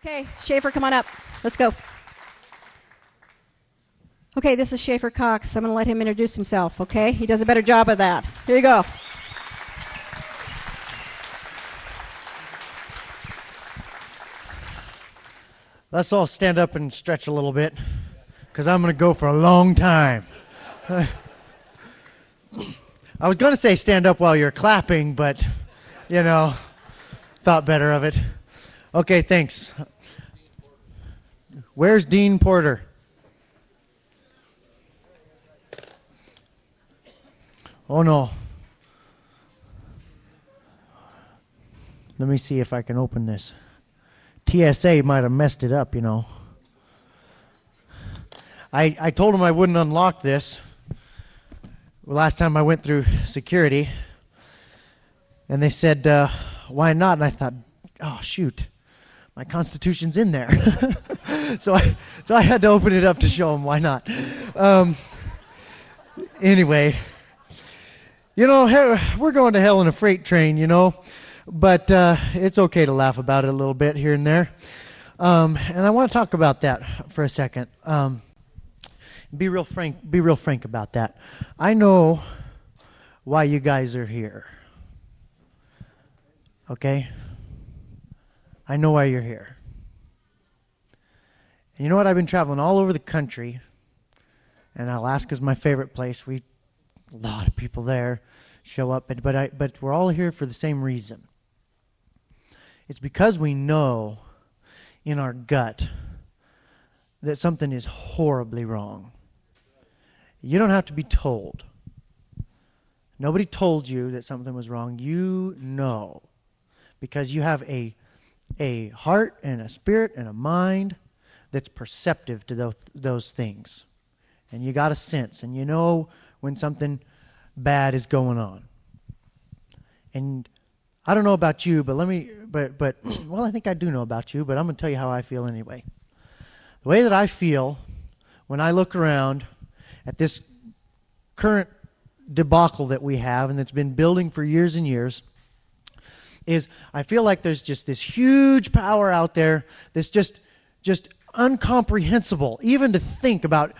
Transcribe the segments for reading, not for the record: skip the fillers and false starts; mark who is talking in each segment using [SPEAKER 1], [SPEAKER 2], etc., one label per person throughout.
[SPEAKER 1] Okay, Schaefer, come on up. Let's go. Okay, this is Schaefer Cox. I'm going to let him introduce himself, okay? He does a better job of that. Here you go.
[SPEAKER 2] Let's all stand up and stretch a little bit, because I'm going to go for a long time. I was going to say stand up while you're clapping, but, thought better of it. Okay, thanks. Where's Dean Porter? Oh, no. Let me see if I can open this. TSA might have messed it up, I told them I wouldn't unlock this last time I went through security, and they said, why not? And I thought, oh, shoot, my Constitution's in there. so I had to open it up to show them why not. Anyway, we're going to hell in a freight train, but it's okay to laugh about it a little bit here and there. And I want to talk about that for a second. Be real frank about that. I know why you guys are here. Okay? I know why you're here. And you know what? I've been traveling all over the country, and Alaska's my favorite place. A lot of people there show up, but we're all here for the same reason. It's because we know in our gut that something is horribly wrong. You don't have to be told. Nobody told you that something was wrong. You know, because you have a heart and a spirit and a mind that's perceptive to those things. And you got a sense, and you know when something bad is going on. And I don't know about you, but well, I think I do know about you, but I'm going to tell you how I feel anyway. The way that I feel when I look around at this current debacle that we have and that's been building for years and years is I feel like there's just this huge power out there that's just incomprehensible even to think about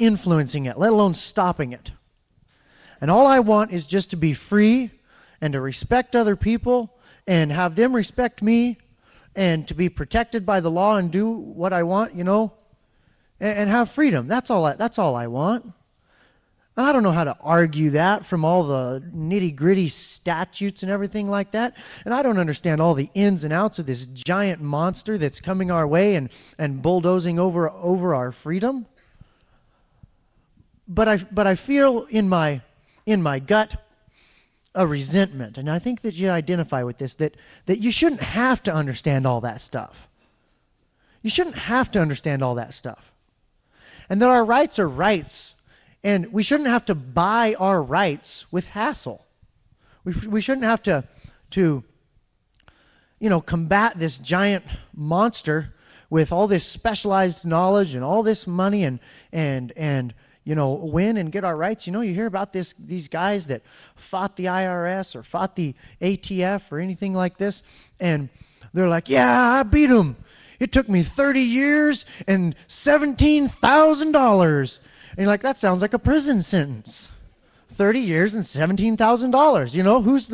[SPEAKER 2] influencing it, let alone stopping it. And all I want is just to be free and to respect other people and have them respect me and to be protected by the law and do what I want, and have freedom. That's all I want. And I don't know how to argue that from all the nitty-gritty statutes and everything like that. And I don't understand all the ins and outs of this giant monster that's coming our way and bulldozing over our freedom. But I feel in my gut a resentment, and I think that you identify with this, that you shouldn't have to understand all that stuff. You shouldn't have to understand all that stuff. And that our rights are rights, and we shouldn't have to buy our rights with hassle. We shouldn't have to combat this giant monster with all this specialized knowledge and all this money and win and get our rights. You hear about these guys that fought the IRS or fought the ATF or anything like this, and they're like, yeah, I beat them. It took me 30 years and $17,000. And you're like, that sounds like a prison sentence. 30 years and $17,000. Who's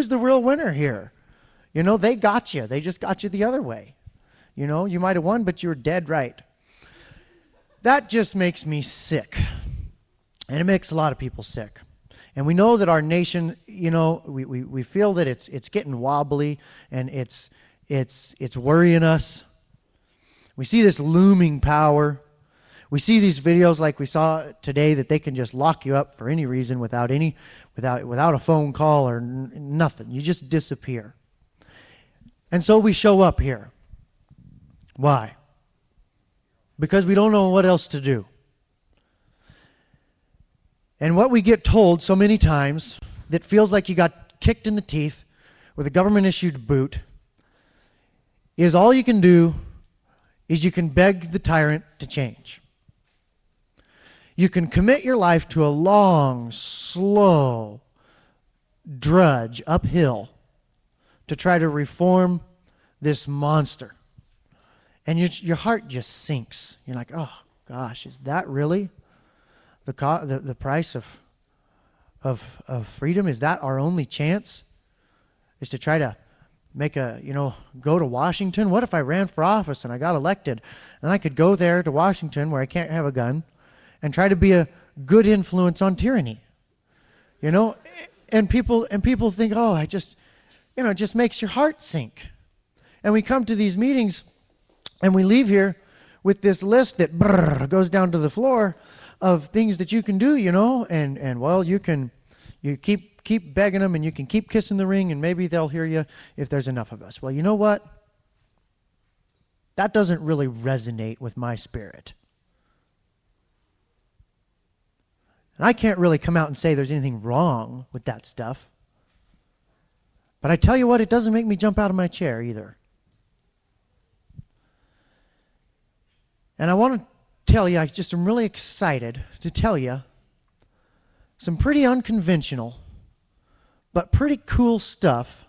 [SPEAKER 2] the real winner here? They got you. They just got you the other way. You might have won, but you were dead right. That just makes me sick. And it makes a lot of people sick. And we know that our nation, we feel that it's getting wobbly and it's worrying us. We see this looming power. We see these videos like we saw today that they can just lock you up for any reason without a phone call or nothing. You just disappear. And so we show up here. Why? Because we don't know what else to do. And what we get told so many times that feels like you got kicked in the teeth with a government-issued boot is all you can do is you can beg the tyrant to change. You can commit your life to a long, slow drudge uphill to try to reform this monster. And your heart just sinks. You're like, oh gosh, is that really the price of freedom? Is that our only chance? Is to try to go to Washington? What if I ran for office and I got elected? And I could go there to Washington where I can't have a gun and try to be a good influence on tyranny. And people think, oh, it just makes your heart sink. And we come to these meetings and we leave here with this list that goes down to the floor of things that you can do, and well, you keep begging them and you can keep kissing the ring and maybe they'll hear you if there's enough of us. Well, you know what? That doesn't really resonate with my spirit. And I can't really come out and say there's anything wrong with that stuff. But I tell you what, it doesn't make me jump out of my chair either. And I want to tell you, I just am really excited to tell you some pretty unconventional but pretty cool stuff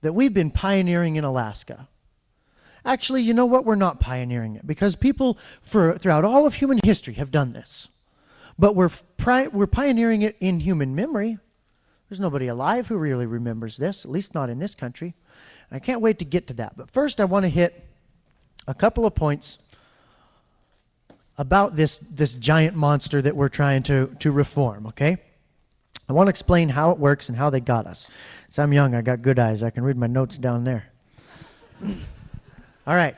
[SPEAKER 2] that we've been pioneering in Alaska. Actually, you know what? We're not pioneering it because people throughout all of human history have done this. But we're pioneering it in human memory. There's nobody alive who really remembers this, at least not in this country. And I can't wait to get to that. But first I want to hit a couple of points about this giant monster that we're trying to reform, okay? I want to explain how it works and how they got us. So I'm young, I got good eyes. I can read my notes down there. All right.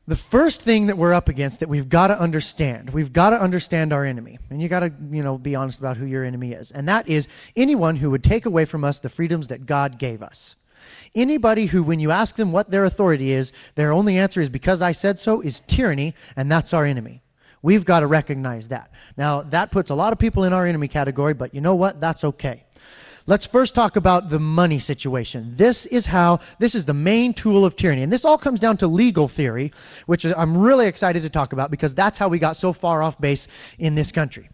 [SPEAKER 2] The first thing that we're up against that we've got to understand our enemy. And you got to, be honest about who your enemy is. And that is anyone who would take away from us the freedoms that God gave us. Anybody who, when you ask them what their authority is, their only answer is because I said so, is tyranny, and that's our enemy. We've got to recognize that. Now, that puts a lot of people in our enemy category, but you know what? That's okay. Let's first talk about the money situation. This is the main tool of tyranny. And this all comes down to legal theory, which I'm really excited to talk about because that's how we got so far off base in this country.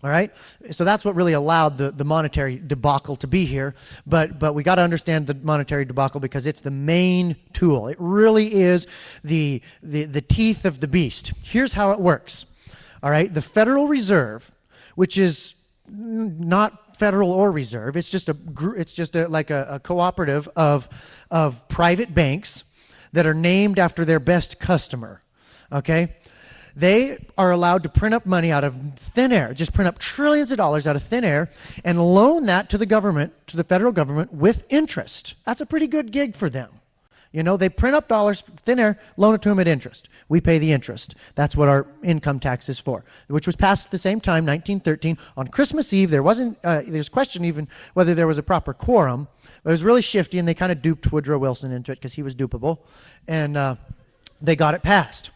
[SPEAKER 2] All right? So that's what really allowed the monetary debacle to be here. But we got to understand the monetary debacle because it's the main tool. It really is the teeth of the beast. Here's how it works. All right? The Federal Reserve, which is not federal or reserve, it's just like a cooperative of private banks that are named after their best customer. Okay? They are allowed to print up money out of thin air, just print up trillions of dollars out of thin air and loan that to the government, to the federal government, with interest. That's a pretty good gig for them. They print up dollars, thin air, loan it to them at interest. We pay the interest. That's what our income tax is for, which was passed at the same time, 1913. On Christmas Eve, there's question even whether there was a proper quorum. It was really shifty, and they kind of duped Woodrow Wilson into it because he was dupable, and they got it passed.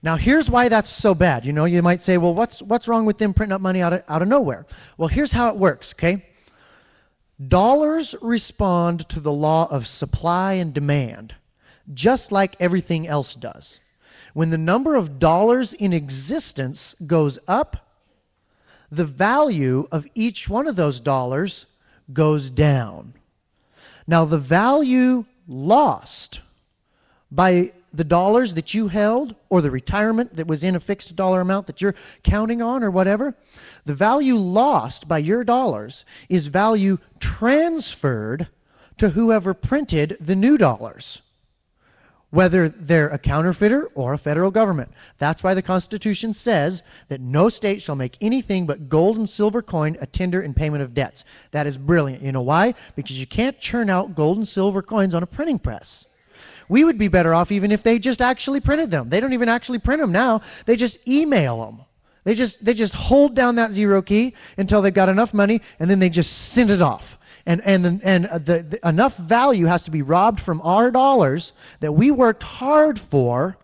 [SPEAKER 2] Now, here's why that's so bad. You might say, well, what's wrong with them printing up money out of nowhere? Well, here's how it works, okay? Dollars respond to the law of supply and demand, just like everything else does. When the number of dollars in existence goes up, the value of each one of those dollars goes down. Now, the value lost by the dollars that you held or the retirement that was in a fixed dollar amount that you're counting on or whatever, the value lost by your dollars is value transferred to whoever printed the new dollars, whether they're a counterfeiter or a federal government. That's why the Constitution says that no state shall make anything but gold and silver coin a tender in payment of debts. That is brilliant. You know why? Because you can't churn out gold and silver coins on a printing press. We would be better off even if they just actually printed them. They don't even actually print them now. They just email them. They just hold down that zero key until they've got enough money, and then they just send it off. And enough value has to be robbed from our dollars that we worked hard for